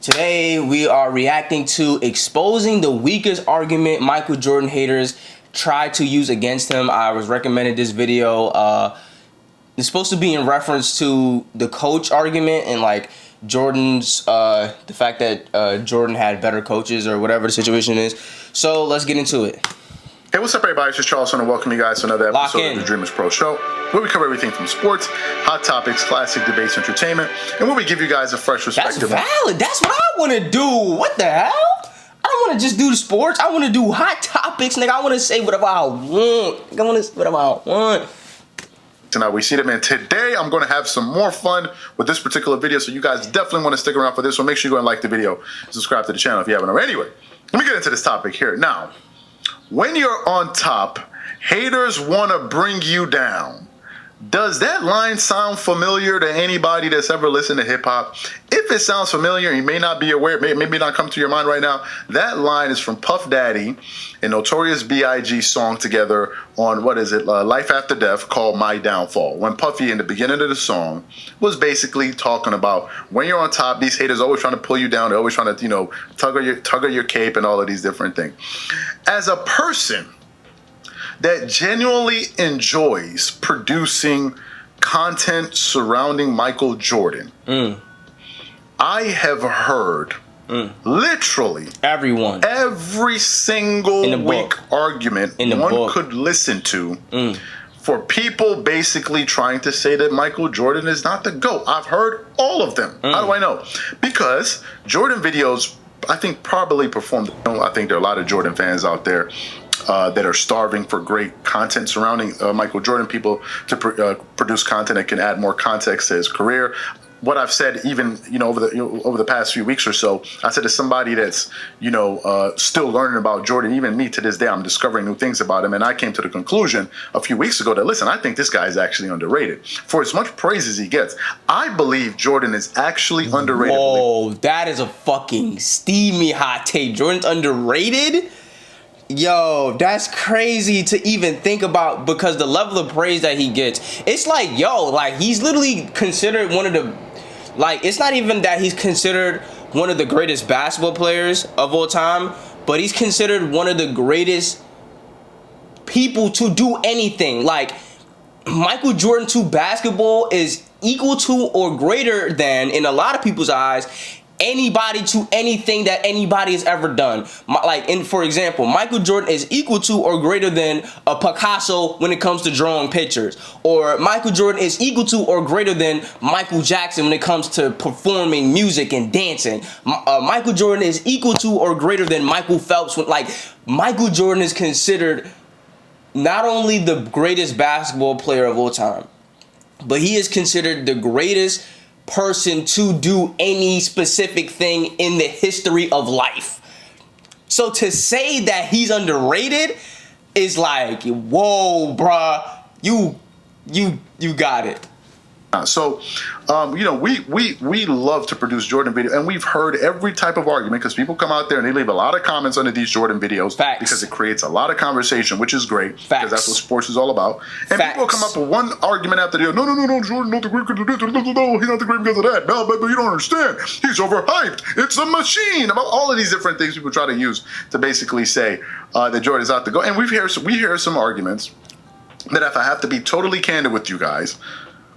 Today we are reacting to exposing the weakest argument Michael Jordan haters tried to use against him. I was recommended this video. It's supposed to be in reference to the coach argument and like Jordan's the fact that Jordan had better coaches or whatever the situation is. So let's get into it. Hey, what's up, everybody? It's just Charleston, and welcome you guys to another episode of the Dreamers Pro Show, where we cover everything from sports, hot topics, classic debates, entertainment, and where we give you guys a fresh perspective. That's valid. That's what I want to do. What the hell? I don't want to just do the sports. I want to do hot topics, nigga. I want to say whatever I want. I want to say whatever I want. Tonight we see them, and today I'm going to have some more fun with this particular video, so you guys definitely want to stick around for this one. Make sure you go and like the video, subscribe to the channel if you haven't already. Anyway, let me get into this topic here. Now, when you're on top, haters want to bring you down. Does that line sound familiar to anybody that's ever listened to hip-hop? If it sounds familiar, you may not be aware, maybe not come to your mind right now, that line is from Puff Daddy and Notorious B.I.G. song together on, Life After Death, called My Downfall. When Puffy, in the beginning of the song, was basically talking about when you're on top, these haters always trying to pull you down, they're always trying to, tug at your cape and all of these different things. As a person that genuinely enjoys producing content surrounding Michael Jordan, I have heard literally every single weak argument one could listen to for people basically trying to say that Michael Jordan is not the GOAT. I've heard all of them. How do I know? Because Jordan videos, I think, probably performed. I think there are a lot of Jordan fans out there that are starving for great content surrounding Michael Jordan, people to produce content that can add more context to his career. What I've said, even over the past few weeks or so, I said to somebody that's still learning about Jordan, even me to this day, I'm discovering new things about him, and I came to the conclusion a few weeks ago that, listen, I think this guy is actually underrated. For as much praise as he gets, I believe Jordan is actually underrated. Whoa, that is a fucking steamy hot take. Jordan's underrated? Yo, that's crazy to even think about, because the level of praise that he gets, it's like, he's literally considered one of the, it's not even that he's considered one of the greatest basketball players of all time, but he's considered one of the greatest people to do anything. Like, Michael Jordan to basketball is equal to or greater than, in a lot of people's eyes, anybody to anything that anybody has ever done. For example, Michael Jordan is equal to or greater than a Picasso when it comes to drawing pictures. Or Michael Jordan is equal to or greater than Michael Jackson when it comes to performing music and dancing. Michael Jordan is equal to or greater than Michael Phelps. Michael Jordan is considered not only the greatest basketball player of all time, but he is considered the greatest person to do any specific thing in the history of life. So to say that he's underrated is like, whoa, bruh, you got it. So, we love to produce Jordan videos, and we've heard every type of argument, because people come out there and they leave a lot of comments under these Jordan videos. Facts. Because it creates a lot of conversation, which is great. Facts. Because that's what sports is all about. And Facts. people come up with one argument after the other. No, Jordan not the great because of this. No, he's not the great because of that. No, but you don't understand. He's overhyped. It's a machine. About all of these different things people try to use to basically say that Jordan is out to go. And we hear some arguments that, if I have to be totally candid with you guys,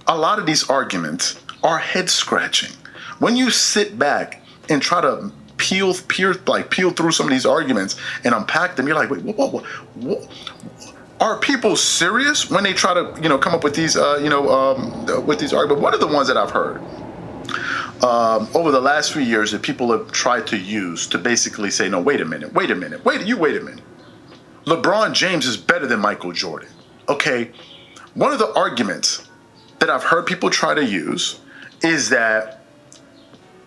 a lot of these arguments are head-scratching. When you sit back and try to peel through some of these arguments and unpack them, you're like, wait, what? Are people serious when they try to, come up with these, with these arguments? What are the ones that I've heard over the last few years that people have tried to use to basically say, no, wait a minute. Wait a minute. LeBron James is better than Michael Jordan. Okay, one of the arguments that I've heard people try to use is that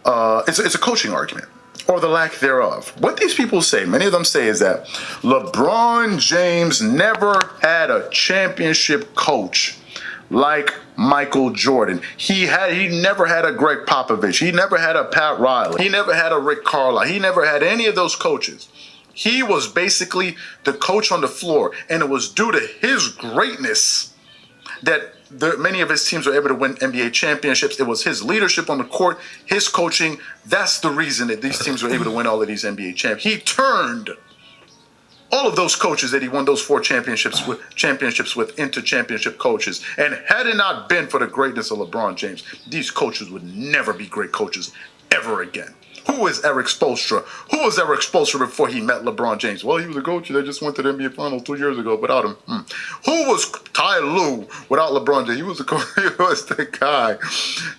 it's a coaching argument, or the lack thereof. What these people say, many of them say, is that LeBron James never had a championship coach like Michael Jordan. He never had a Greg Popovich. He never had a Pat Riley. He never had a Rick Carlisle. He never had any of those coaches. He was basically the coach on the floor, and it was due to his greatness that many of his teams were able to win NBA championships. It was his leadership on the court, his coaching. That's the reason that these teams were able to win all of these NBA championships. He turned all of those coaches that he won those 4 championships with into championship coaches. And had it not been for the greatness of LeBron James, these coaches would never be great coaches ever again. Who is Eric Spoelstra? Who was Eric Spoelstra before he met LeBron James? Well, he was a coach that just went to the NBA Finals 2 years ago without him. Who was Ty Lue without LeBron James? He was the guy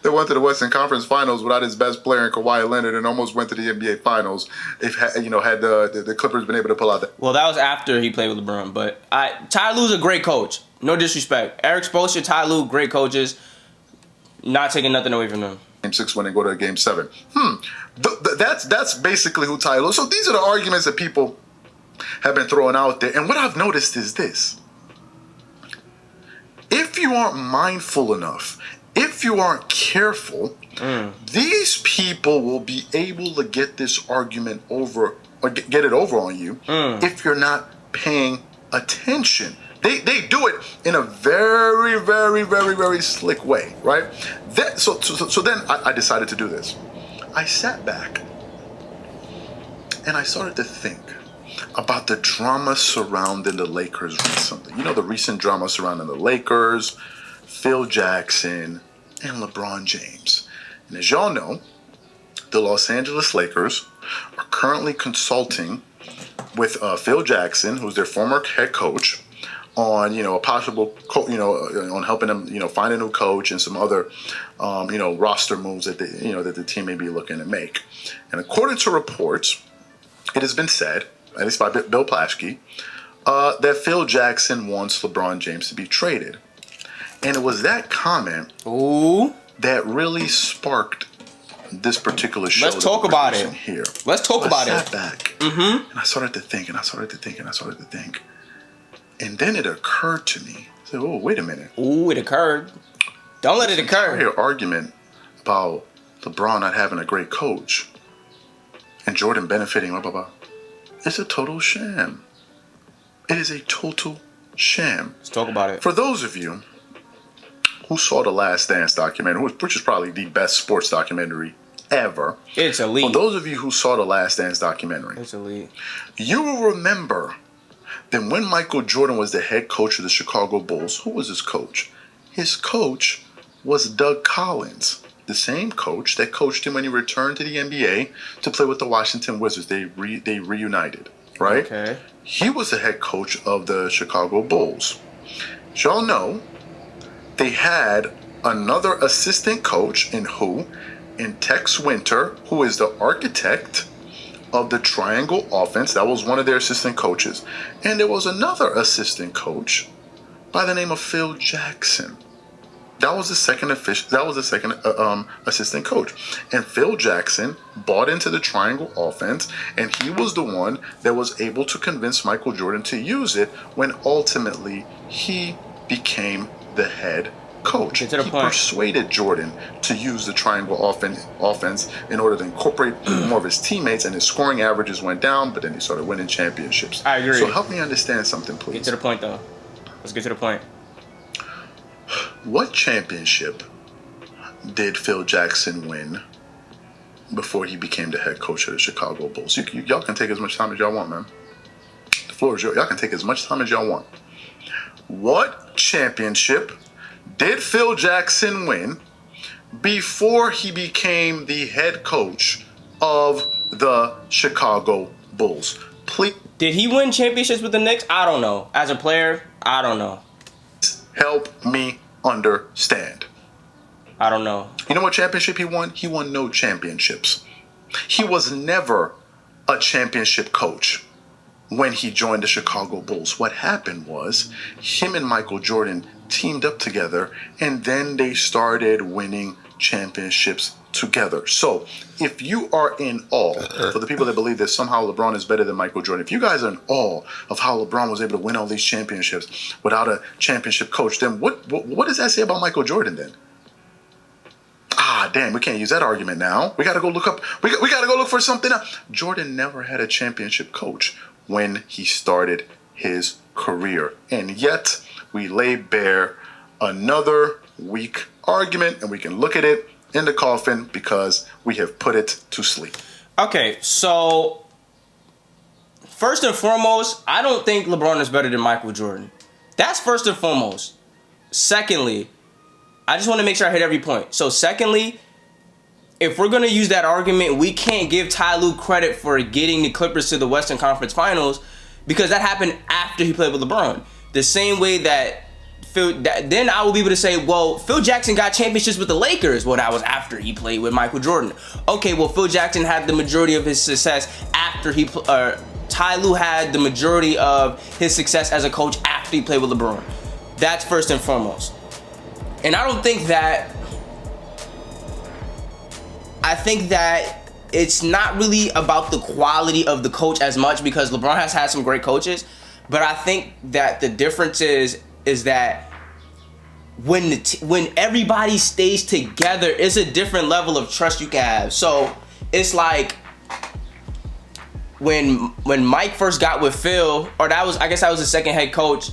that went to the Western Conference Finals without his best player in Kawhi Leonard and almost went to the NBA Finals if had the Clippers been able to pull out that. Well, that was after he played with LeBron. But Ty Lue's a great coach. No disrespect. Eric Spoelstra, Ty Lue, great coaches. Not taking nothing away from them. Game 6 when they go to Game 7. That's basically who Ty Lue. So these are the arguments that people have been throwing out there. And what I've noticed is this. If you aren't mindful enough, if you aren't careful, these people will be able to get this argument over or get it over on you if you're not paying attention. They do it in a very, very, very, very slick way, right? So then I decided to do this. I sat back and I started to think about the drama surrounding the Lakers recently. You know, the recent drama surrounding the Lakers, Phil Jackson, and LeBron James. And as y'all know, the Los Angeles Lakers are currently consulting with Phil Jackson, who's their former head coach, on a possible on helping them find a new coach and some other roster moves that that the team may be looking to make. And according to reports, it has been said, at least by Bill Plaschke, that Phil Jackson wants LeBron James to be traded. And it was that comment that really sparked this particular show. Let's talk about it here. Let's talk about it. I sat back and I started to think. And then it occurred to me. I said, oh, wait a minute. Ooh, it occurred. Don't let it occur. Your argument about LeBron not having a great coach and Jordan benefiting, blah, blah, blah. It's a total sham. It is a total sham. Let's talk about it. For those of you who saw the Last Dance documentary, which is probably the best sports documentary ever. It's elite. For those of you who saw the Last Dance documentary, it's elite. You will remember then when Michael Jordan was the head coach of the Chicago Bulls, who was his coach? His coach was Doug Collins, the same coach that coached him when he returned to the NBA to play with the Washington Wizards. They reunited, right? Okay. He was the head coach of the Chicago Bulls. As y'all know, they had another assistant coach in Tex Winter, who is the architect of the triangle offense. That was one of their assistant coaches. And there was another assistant coach by the name of Phil Jackson. That was the second assistant coach. And Phil Jackson bought into the triangle offense, and he was the one that was able to convince Michael Jordan to use it when ultimately he became the head coach. He persuaded Jordan to use the triangle offense in order to incorporate more of his teammates, and his scoring averages went down, but then he started winning championships. I agree. So help me understand something, please. Get to the point, though. Let's get to the point. What championship did Phil Jackson win before he became the head coach of the Chicago Bulls? Y'all can take as much time as y'all want, man. The floor is yours. Y'all can take as much time as y'all want. What championship did Phil Jackson win before he became the head coach of the Chicago Bulls? Please. Did he win championships with the Knicks? I don't know. As a player, I don't know. Help me understand. I don't know. You know what championship he won? He won no championships. He was never a championship coach when he joined the Chicago Bulls. What happened was him and Michael Jordan teamed up together, and then they started winning championships together. So if you are in awe, for the people that believe that somehow LeBron is better than Michael Jordan, if you guys are in awe of how LeBron was able to win all these championships without a championship coach, then what does that say about Michael Jordan then? Ah, damn, we can't use that argument now. We got to go look up. We got to go look for something else. Jordan never had a championship coach when he started his career. And yet we lay bare another weak argument, and we can look at it in the coffin because we have put it to sleep. Okay, so first and foremost, I don't think LeBron is better than Michael Jordan. That's first and foremost. Secondly, I just want to make sure I hit every point. So secondly, if we're going to use that argument, we can't give Ty Lue credit for getting the Clippers to the Western Conference Finals because that happened after he played with LeBron. The same way that then I will be able to say, well, Phil Jackson got championships with the Lakers. Well, that was after he played with Michael Jordan. Okay, well, Phil Jackson had the majority of his success after Ty Lue had the majority of his success as a coach after he played with LeBron. That's first and foremost. And I think that it's not really about the quality of the coach as much because LeBron has had some great coaches. But I think that the difference is that when everybody stays together, it's a different level of trust you can have. So it's like when Mike first got with Phil, or I guess that was the second head coach,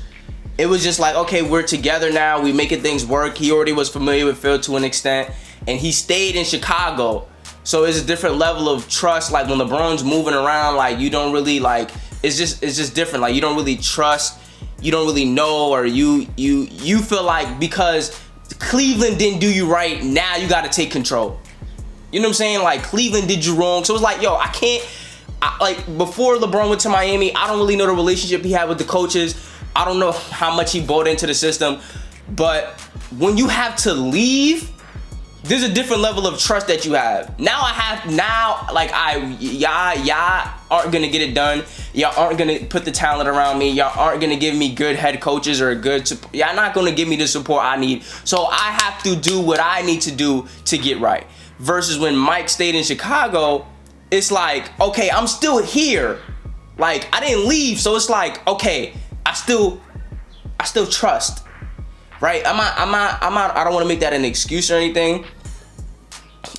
it was just like, okay, we're together now, we making things work. He already was familiar with Phil to an extent, and he stayed in Chicago. So it's a different level of trust. Like when LeBron's moving around, like you don't really like, it's just different. Like you don't really trust, you don't really know, or you feel like because Cleveland didn't do you right, now you got to take control. You know what I'm saying? Like Cleveland did you wrong. So it's like, yo, like before LeBron went to Miami, I don't really know the relationship he had with the coaches. I don't know how much he bought into the system. But when you have to leave, there's a different level of trust that you have. Y'all aren't gonna get it done. Y'all aren't gonna put the talent around me. Y'all aren't gonna give me good head coaches or y'all not gonna give me the support I need. So I have to do what I need to do to get right. Versus when Mike stayed in Chicago, it's like, okay, I'm still here. Like I didn't leave, so it's like, okay, I still trust. Right? I'm not, I don't want to make that an excuse or anything.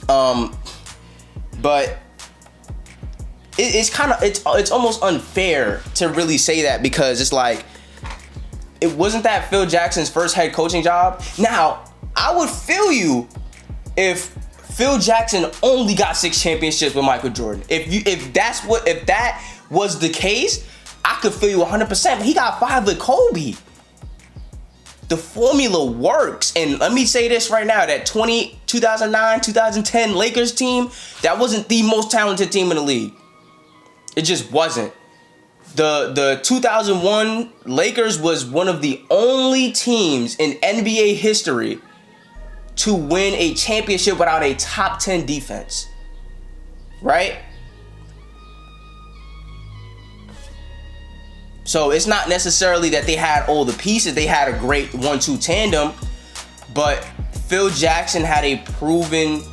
But it's almost unfair to really say that because it's like, it wasn't that Phil Jackson's first head coaching job. Now, I would feel you if Phil Jackson only got 6 championships with Michael Jordan. If that was the case, I could feel you 100%. But he got 5 with Kobe. The formula works. And let me say this right now, that 2009, 2010 Lakers team, that wasn't the most talented team in the league. It just wasn't. The 2001 Lakers was one of the only teams in NBA history to win a championship without a top 10 defense. Right? So it's not necessarily that they had all the pieces. They had a great 1-2 tandem. But Phil Jackson had a proven...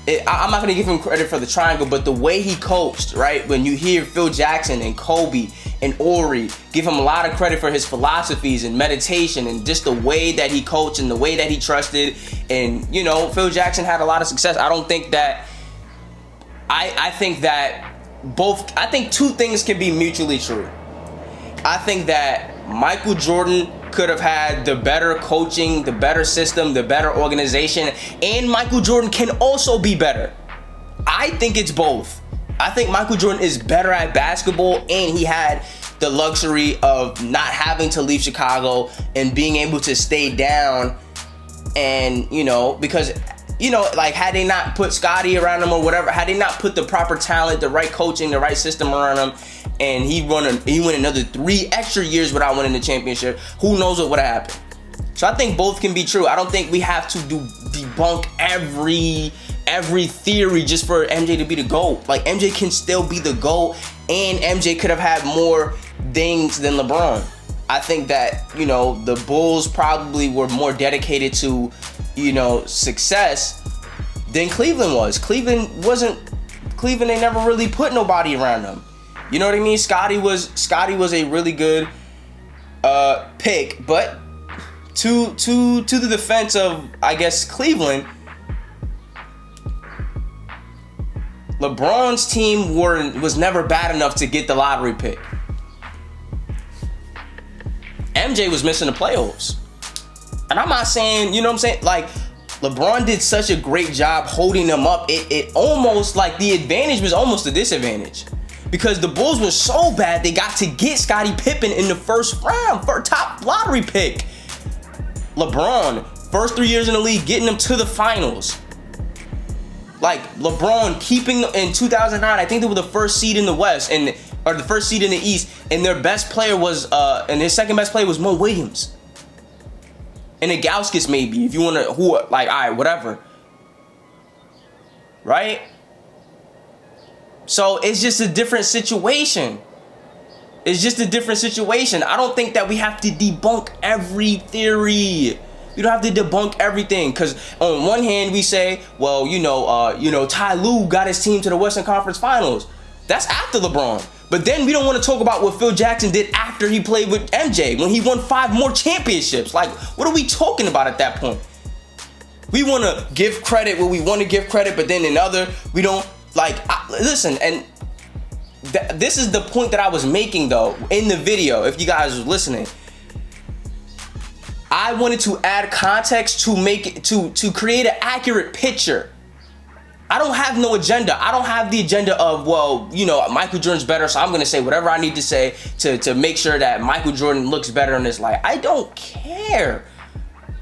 I'm not going to give him credit for the triangle, but the way he coached, right? When you hear Phil Jackson and Kobe and Ori, give him a lot of credit for his philosophies and meditation and just the way that he coached and the way that he trusted. And, you know, Phil Jackson had a lot of success. I don't think that... I think that both... I think two things can be mutually true. I think that Michael Jordan could have had the better coaching, the better system, the better organization, and Michael Jordan can also be better. I think it's both. I think Michael Jordan is better at basketball, and he had the luxury of not having to leave Chicago and being able to stay down. And, you know, because, you know, like had they not put Scottie around him or whatever, had they not put the proper talent, the right coaching, the right system around him, and he went another 3 extra years without winning the championship, who knows what would have happened. So I think both can be true. I don't think we have to debunk every theory just for MJ to be the GOAT. Like MJ can still be the GOAT, and MJ could have had more things than LeBron. I think that, you know, the Bulls probably were more dedicated to, you know, success than Cleveland was. Cleveland, they never really put nobody around them. You know what I mean? Scottie was a really good pick, but to the defense of, I guess, Cleveland, LeBron's team was never bad enough to get the lottery pick. MJ was missing the playoffs. And I'm not saying, you know what I'm saying? Like, LeBron did such a great job holding them up. It almost, like, the advantage was almost a disadvantage. Because the Bulls were so bad, they got to get Scottie Pippen in the first round for top lottery pick. LeBron, first 3 years in the league, getting them to the finals. Like, LeBron keeping them in 2009, I think they were the first seed in the West, or the first seed in the East, and their best player was, and his second best player was Mo Williams. And Ilgauskas, maybe, if you want to, like, all right, whatever. Right? So it's just a different situation. It's just a different situation. I don't think that we have to debunk every theory. You don't have to debunk everything. Because on one hand, we say, well, Ty Lue got his team to the Western Conference Finals. That's after LeBron. But then we don't want to talk about what Phil Jackson did after he played with MJ, when he won 5 more championships. Like, what are we talking about at that point? We want to give credit where we want to give credit, but then in other, we don't. Like, listen, and this is the point that I was making, though, in the video, if you guys were listening. I wanted to add context to make it, to create an accurate picture. I don't have no agenda. I don't have the agenda of, well, Michael Jordan's better, so I'm going to say whatever I need to say to make sure that Michael Jordan looks better in this light. I don't care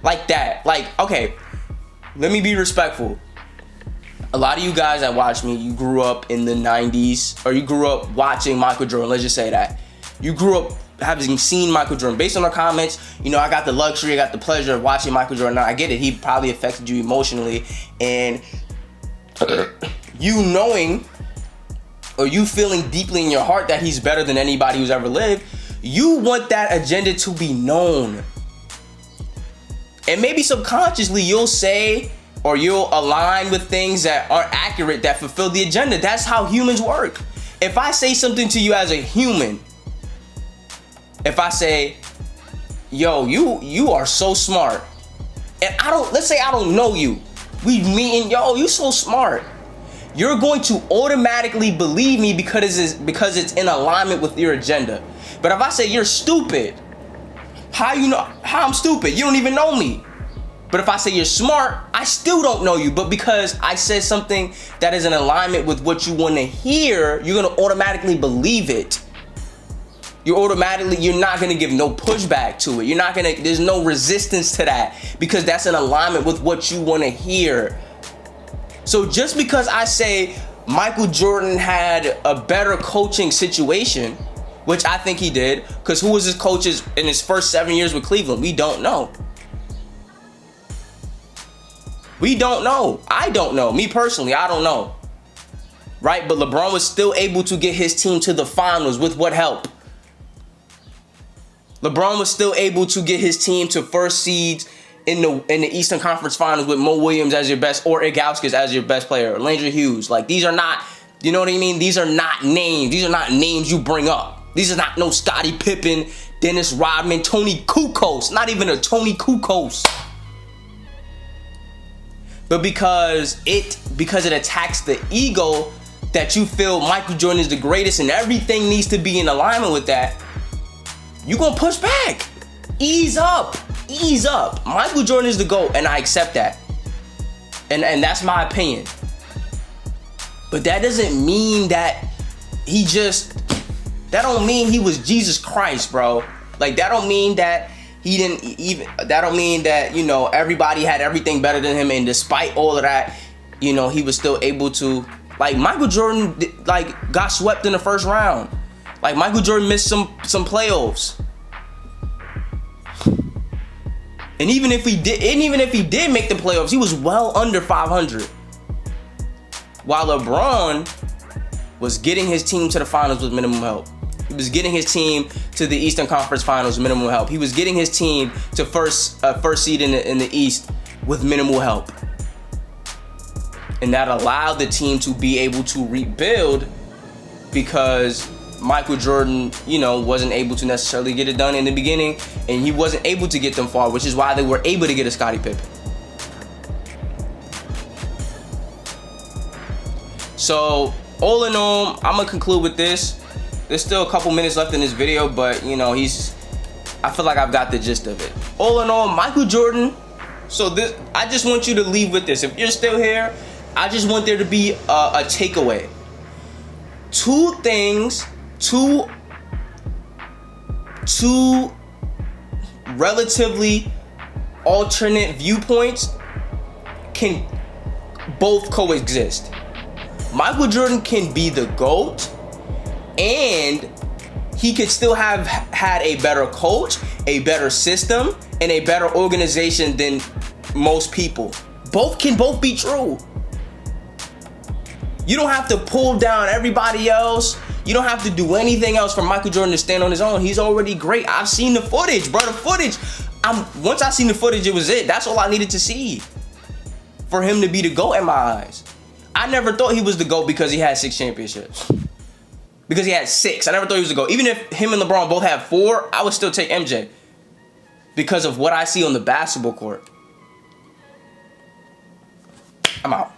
like that. Like, okay, let me be respectful. A lot of you guys that watch me, you grew up in the 90s, or you grew up watching Michael Jordan. Let's just say that. You grew up having seen Michael Jordan. Based on the comments, I got the luxury, I got the pleasure of watching Michael Jordan. Now, I get it. He probably affected you emotionally. And you knowing, or you feeling deeply in your heart that he's better than anybody who's ever lived, you want that agenda to be known. And maybe subconsciously you'll say, or you'll align with things that aren't accurate, that fulfill the agenda. That's how humans work. If I say something to you as a human, if I say, yo, you are so smart, and let's say I don't know you, we meet and yo, you so smart, you're going to automatically believe me because it's in alignment with your agenda. But if I say you're stupid, how you know how I'm stupid? You don't even know me. But if I say you're smart, I still don't know you. But because I said something that is in alignment with what you want to hear, you're going to automatically believe it. You're not going to give no pushback to it. There's no resistance to that, because that's in alignment with what you want to hear. So just because I say Michael Jordan had a better coaching situation, which I think he did, because who was his coaches in his first 7 years with Cleveland? We don't know. We don't know. I don't know. Me personally, I don't know. Right? But LeBron was still able to get his team to the finals with what help? LeBron was still able to get his team to first seeds in the Eastern Conference Finals with Mo Williams as your best, or Ilgauskas as your best player, or Landry Hughes. Like, these are not, you know what I mean? These are not names. These are not names you bring up. These are not no Scottie Pippen, Dennis Rodman, Tony Kukoc. Not even a Tony Kukoc. But because it attacks the ego that you feel Michael Jordan is the greatest and everything needs to be in alignment with that, you're gonna push back. Ease up. Michael Jordan is the GOAT, and I accept that. And that's my opinion. But that doesn't mean that that don't mean he was Jesus Christ, bro. Like, that don't mean that that don't mean that, everybody had everything better than him, and despite all of that, he was still able to, like, Michael Jordan, like, got swept in the first round. Like, Michael Jordan missed some playoffs. And even if he did make the playoffs, he was well under 500. While LeBron was getting his team to the finals with minimum help. He was getting his team to the Eastern Conference Finals with minimal help. He was getting his team to first seed in the East with minimal help. And that allowed the team to be able to rebuild, because Michael Jordan, wasn't able to necessarily get it done in the beginning, and he wasn't able to get them far, which is why they were able to get a Scottie Pippen. So, all in all, I'm gonna conclude with this. There's still a couple minutes left in this video, but I feel like I've got the gist of it. All in all, Michael Jordan. So this, I just want you to leave with this. If you're still here, I just want there to be a takeaway. Two relatively alternate viewpoints can both coexist. Michael Jordan can be the GOAT, and he could still have had a better coach, a better system, and a better organization than most people. Both can be true. You don't have to pull down everybody else. You don't have to do anything else for Michael Jordan to stand on his own. He's already great. I've seen the footage, bro. The footage. Once I seen the footage, it was it. That's all I needed to see for him to be the GOAT in my eyes. I never thought he was the GOAT because he had 6 championships. Because he had 6. I never thought he was the GOAT. Even if him and LeBron both had 4, I would still take MJ. Because of what I see on the basketball court. I'm out.